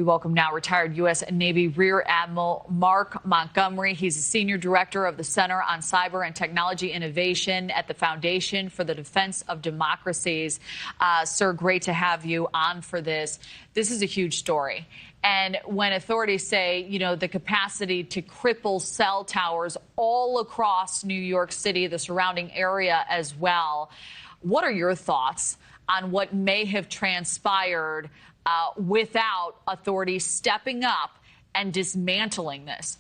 We welcome now retired U.S. Navy Rear Admiral Mark Montgomery. He's a senior director of the Center on Cyber and Technology Innovation at the Foundation for the Defense of Democracies. Sir, great to have you on for this. This is a huge story. And when authorities say, you know, the capacity to cripple cell towers all across New York City, the surrounding area as well, what are your thoughts on what may have transpired without authorities stepping up and dismantling this?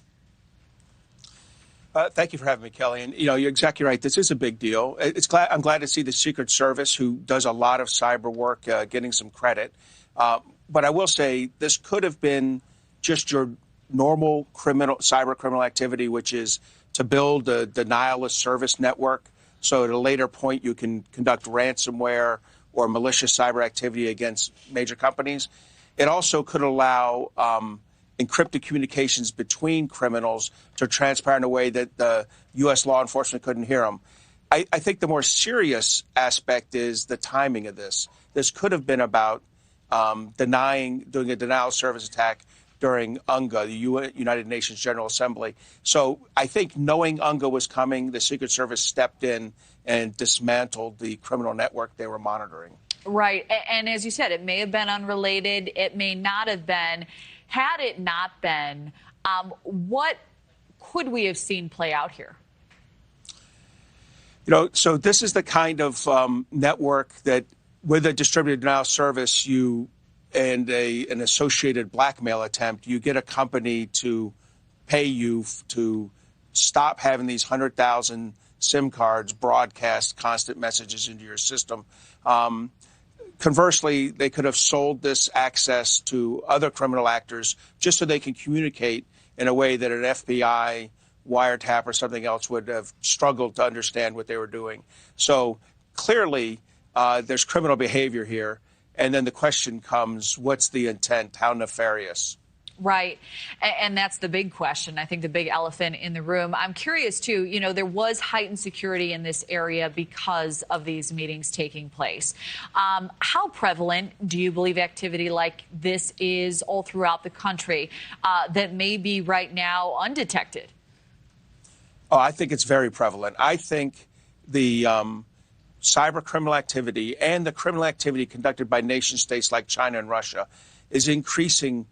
Thank you for having me, Kelly. And, you know, you're exactly right. This is a big deal. I'm glad to see the Secret Service, who does a lot of cyber work, getting some credit. But I will say this could have been just your normal cyber criminal activity, which is to build a denial of service network. So at a later point, you can conduct ransomware or malicious cyber activity against major companies. It also could allow encrypted communications between criminals to transpire in a way that the U.S. law enforcement couldn't hear them. I think the more serious aspect is the timing of this. This could have been about doing a denial of service attack during UNGA, the United Nations General Assembly. So I think knowing UNGA was coming, the Secret Service stepped in and dismantled the criminal network they were monitoring. Right. And as you said, it may have been unrelated. It may not have been. Had it not been, what could we have seen play out here? You know, so this is the kind of network that with a distributed denial of service, and an associated blackmail attempt, you get a company to pay you to stop having these 100,000 SIM cards broadcast constant messages into your system. Conversely, they could have sold this access to other criminal actors just so they can communicate in a way that an FBI wiretap or something else would have struggled to understand what they were doing. So clearly, there's criminal behavior here. And then the question comes, what's the intent? How nefarious? Right. And that's the big question. I think the big elephant in the room. I'm curious, too, you know, there was heightened security in this area because of these meetings taking place. How prevalent do you believe activity like this is all throughout the country that may be right now undetected? Oh, I think it's very prevalent. I think the cyber criminal activity and the criminal activity conducted by nation states like China and Russia is increasing,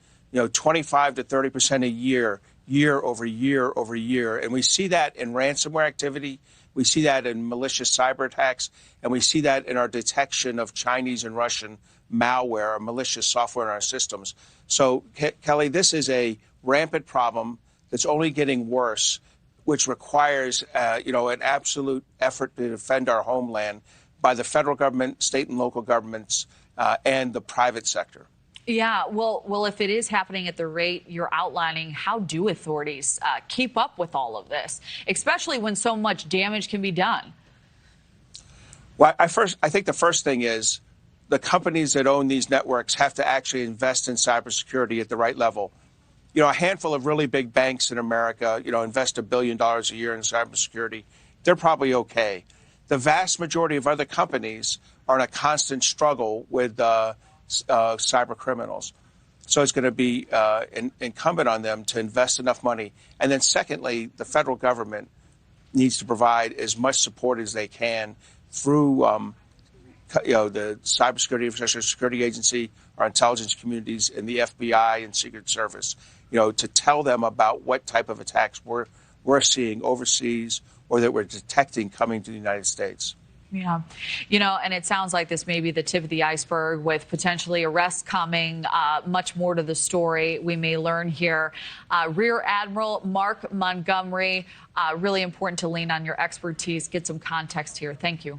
25 to 30% a year, year over year over year. And we see that in ransomware activity. We see that in malicious cyber attacks. And we see that in our detection of Chinese and Russian malware or malicious software in our systems. So, Kelly, this is a rampant problem that's only getting worse, which requires, an absolute effort to defend our homeland by the federal government, state and local governments, and the private sector. Yeah, well, if it is happening at the rate you're outlining, how do authorities keep up with all of this, especially when so much damage can be done? Well, I think the first thing is the companies that own these networks have to actually invest in cybersecurity at the right level. A handful of really big banks in America, invest $1 billion a year in cybersecurity. They're probably okay. The vast majority of other companies are in a constant struggle with cyber criminals. So it's going to be incumbent on them to invest enough money. And then secondly, the federal government needs to provide as much support as they can through the Cybersecurity Infrastructure Security Agency, our intelligence communities, and the FBI and Secret Service, to tell them about what type of attacks we're seeing overseas or that we're detecting coming to the United States. Yeah. And it sounds like this may be the tip of the iceberg with potentially arrests coming, much more to the story we may learn here. Rear Admiral Mark Montgomery, really important to lean on your expertise, get some context here. Thank you.